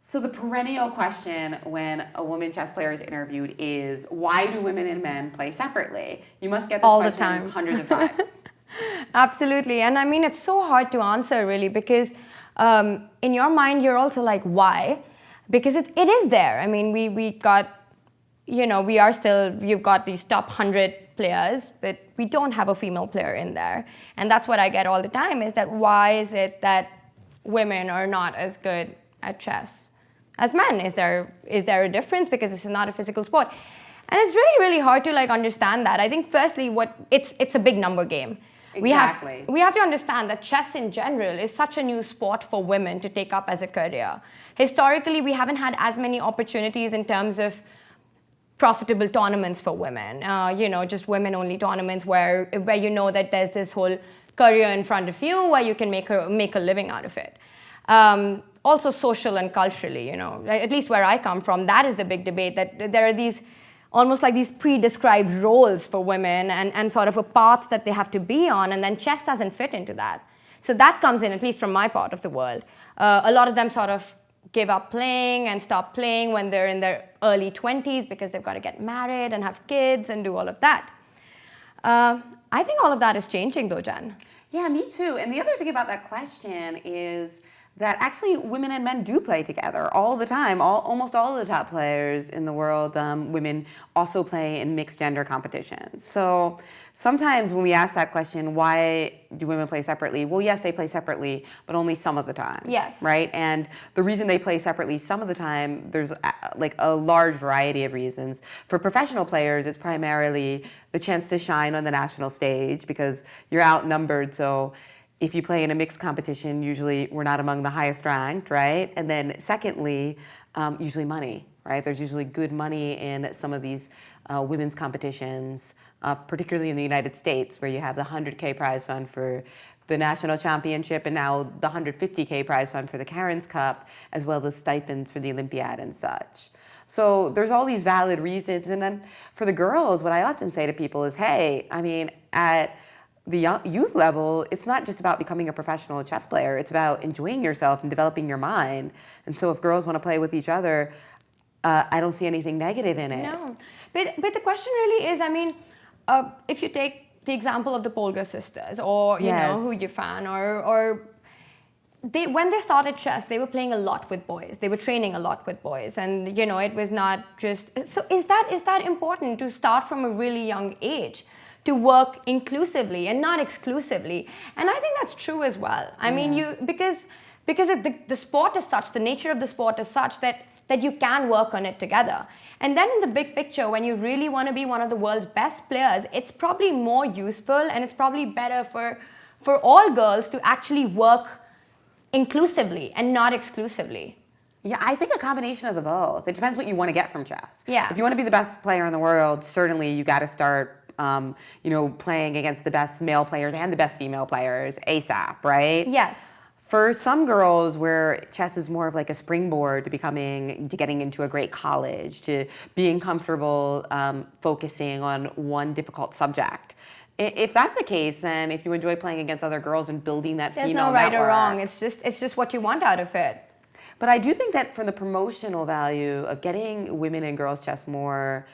So the perennial question when a woman chess player is interviewed is, why do women and men play separately? You must get this All the question time. hundreds of times. Absolutely. And I mean, it's so hard to answer really because in your mind, you're also like, why? Because it is there. I mean, we got, we are still, you've got these top 100 players, but we don't have a female player in there. And that's what I get all the time is that why is it that women are not as good at chess as men? Is there a difference because this is not a physical sport? And it's really, really hard to understand that. I think firstly, it's a big number game. Exactly. We have to understand that chess in general is such a new sport for women to take up as a career. Historically, we haven't had as many opportunities in terms of profitable tournaments for women. Just women-only tournaments where that there's this whole career in front of you where you can make a living out of it. Also social and culturally, at least where I come from, that is the big debate, that there are these almost like these pre-described roles for women and sort of a path that they have to be on, and then chess doesn't fit into that. So that comes in, at least from my part of the world. A lot of them sort of give up playing and stop playing when they're in their early 20s because they've got to get married and have kids and do all of that. I think all of that is changing though, Jen. Yeah, me too. And the other thing about that question is that actually women and men do play together all the time. Almost all of the top players in the world, women also play in mixed gender competitions. So sometimes when we ask that question, why do women play separately? Well, yes, they play separately, but only some of the time. Yes. Right? And the reason they play separately some of the time, there's a large variety of reasons. For professional players, it's primarily the chance to shine on the national stage because you're outnumbered. So if you play in a mixed competition, usually we're not among the highest ranked, right? And then secondly, usually money, right? There's usually good money in some of these women's competitions, particularly in the United States, where you have the 100K prize fund for the national championship and now the 150K prize fund for the Cairns Cup, as well as stipends for the Olympiad and such. So there's all these valid reasons. And then for the girls, what I often say to people is, hey, I mean, at the youth level, it's not just about becoming a professional chess player. It's about enjoying yourself and developing your mind. And so if girls want to play with each other, I don't see anything negative in it. No, but the question really is, I mean, if you take the example of the Polgar sisters or, who you fan or when they started chess, they were playing a lot with boys. They were training a lot with boys. And, it was not just... So is that important to start from a really young age? To work inclusively and not exclusively. And I think that's true as well. I mean, because the sport is such, the nature of the sport is such that you can work on it together. And then in the big picture, when you really want to be one of the world's best players, it's probably more useful and it's probably better for all girls to actually work inclusively and not exclusively. Yeah, I think a combination of the both. It depends what you want to get from chess. Yeah. If you want to be the best player in the world, certainly you got to start playing against the best male players and the best female players ASAP, right? Yes. For some girls where chess is more of like a springboard to getting into a great college, to being comfortable focusing on one difficult subject. If that's the case, then if you enjoy playing against other girls and building that There's female no right network, or wrong. It's just what you want out of it. But I do think that from the promotional value of getting women and girls chess more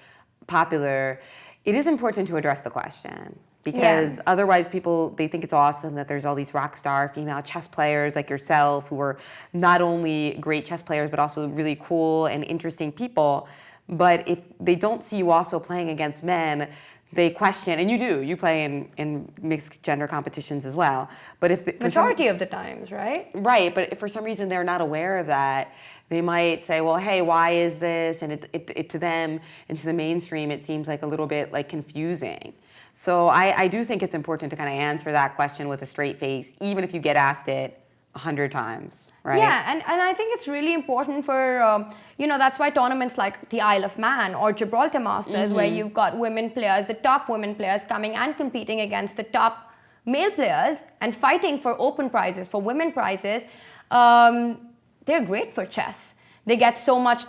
popular, it is important to address the question because otherwise they think it's awesome that there's all these rock star female chess players like yourself who are not only great chess players but also really cool and interesting people. But if they don't see you also playing against men, they question, and you play in mixed gender competitions as well. But if majority of the times, right? Right, but if for some reason they're not aware of that, they might say, well, hey, why is this? And it to them, and to the mainstream, it seems like a little bit like confusing. So I do think it's important to kind of answer that question with a straight face, even if you get asked it 100 times, right? Yeah, and I think it's really important for, that's why tournaments like the Isle of Man or Gibraltar Masters, where you've got women players, the top women players coming and competing against the top male players and fighting for open prizes, for women prizes, they're great for chess. They get so much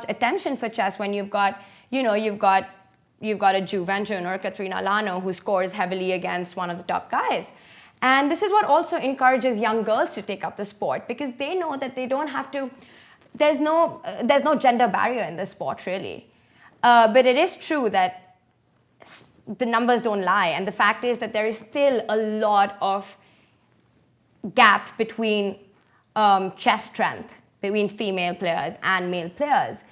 attention for chess when you've got a Ju Venjun or Katrina Lano who scores heavily against one of the top guys. And this is what also encourages young girls to take up the sport because they know that they don't have to there's no gender barrier in this sport, really. But it is true that the numbers don't lie, and the fact is that there is still a lot of gap between chess strength between female players and male players.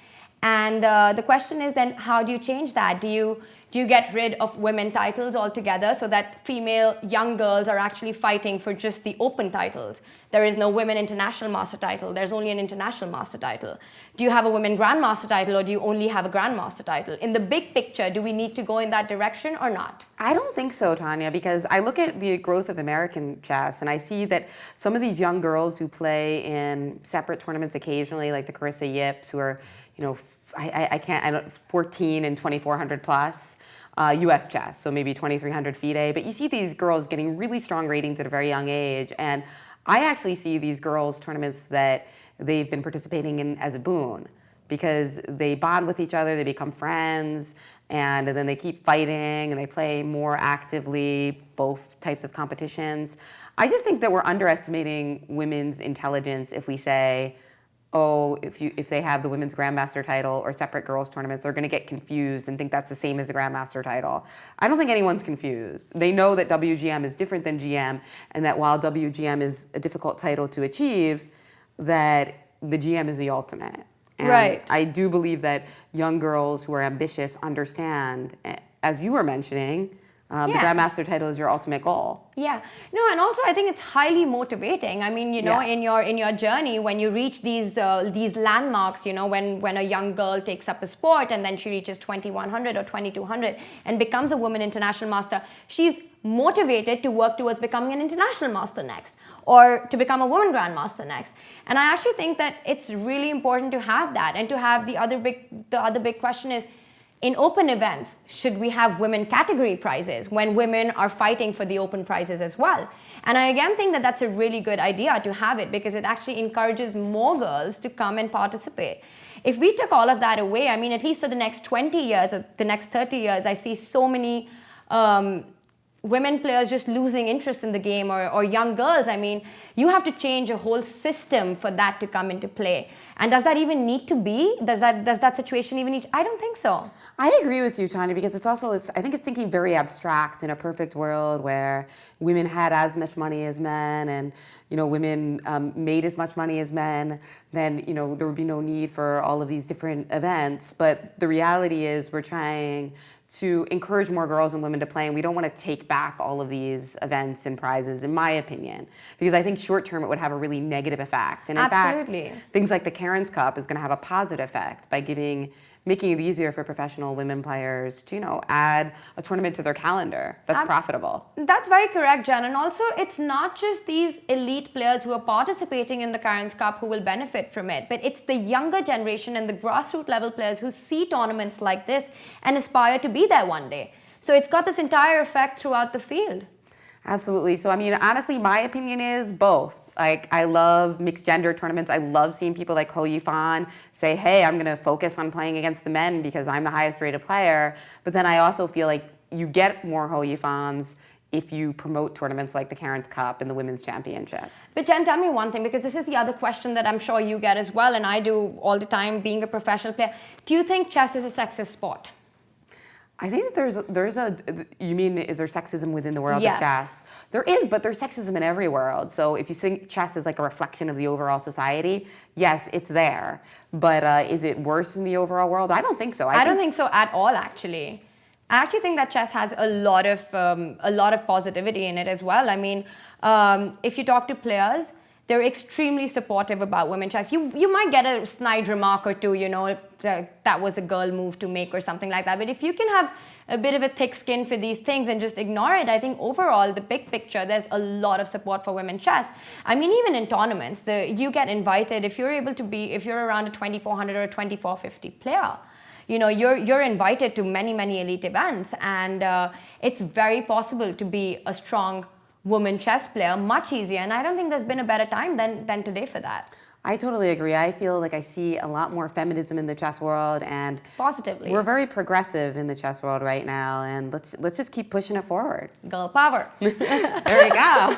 And the question is then, how do you change that? Do you get rid of women titles altogether so that female young girls are actually fighting for just the open titles? There is no women international master title. There's only an international master title. Do you have a women grandmaster title, or do you only have a grandmaster title? In the big picture, do we need to go in that direction or not? I don't think so, Tania, because I look at the growth of American chess and I see that some of these young girls who play in separate tournaments occasionally, like the Carissa Yips, who are, 14 and 2400 plus, US chess, so maybe 2300 FIDE. But you see these girls getting really strong ratings at a very young age. And I actually see these girls' tournaments that they've been participating in as a boon, because they bond with each other, they become friends, and then they keep fighting and they play more actively both types of competitions. I just think that we're underestimating women's intelligence if we say, oh, if they have the women's grandmaster title or separate girls tournaments, they're going to get confused and think that's the same as a grandmaster title. I don't think anyone's confused. They know that WGM is different than GM, and that while WGM is a difficult title to achieve, that the GM is the ultimate. And right. I do believe that young girls who are ambitious understand, as you were mentioning, the grandmaster title is your ultimate goal. Yeah, no, and also I think it's highly motivating. I mean, in your journey, when you reach these landmarks, when a young girl takes up a sport and then she reaches 2100 or 2200 and becomes a woman international master, she's motivated to work towards becoming an international master next, or to become a woman grandmaster next. And I actually think that it's really important to have that, and to have the other big question is, in open events, should we have women category prizes when women are fighting for the open prizes as well? And I again think that that's a really good idea to have it, because it actually encourages more girls to come and participate. If we took all of that away, I mean, at least for the next 20 years or the next 30 years, I see so many women players just losing interest in the game, or young girls. I mean, you have to change a whole system for that to come into play. And does that even need to be? Does that situation even need? I don't think so. I agree with you, Tania, because I think it's thinking very abstract. In a perfect world where women had as much money as men, and women made as much money as men, then there would be no need for all of these different events. But the reality is, we're trying to encourage more girls and women to play, and we don't want to take back all of these events and prizes, in my opinion, because I think short term it would have a really negative effect. And in Absolutely. fact, things like the Cairns Cup is going to have a positive effect by making it easier for professional women players to add a tournament to their calendar that's profitable. That's very correct, Jen. And also, it's not just these elite players who are participating in the Cairns Cup who will benefit from it, but it's the younger generation and the grassroots level players who see tournaments like this and aspire to be there one day. So it's got this entire effect throughout the field. Absolutely. So, I mean, honestly, my opinion is both. Like, I love mixed gender tournaments. I love seeing people like Ho Yifan say, hey, I'm going to focus on playing against the men because I'm the highest rated player. But then I also feel like you get more Ho Yifans if you promote tournaments like the Cairns Cup and the Women's Championship. But Jen, tell me one thing, because this is the other question that I'm sure you get as well, and I do all the time being a professional player. Do you think chess is a sexist sport? I think that you mean, is there sexism within the world Yes. of chess? There is, but there's sexism in every world. So if you think chess is like a reflection of the overall society, yes, it's there. But is it worse in the overall world? I don't think so. I don't think so at all, actually. I actually think that chess has a lot of positivity in it as well. I mean, if you talk to players, they're extremely supportive about women chess. You might get a snide remark or two, that was a girl move to make or something like that. But if you can have a bit of a thick skin for these things and just ignore it, I think overall, the big picture, there's a lot of support for women chess. I mean, even in tournaments, you get invited if you're around a 2400 or a 2450 player. You're invited to many, many elite events, and it's very possible to be a strong woman chess player, much easier. And I don't think there's been a better time than today for that. I totally agree. I feel like I see a lot more feminism in the chess world, and positively. We're very progressive in the chess world right now, and let's just keep pushing it forward. Girl power. There you go.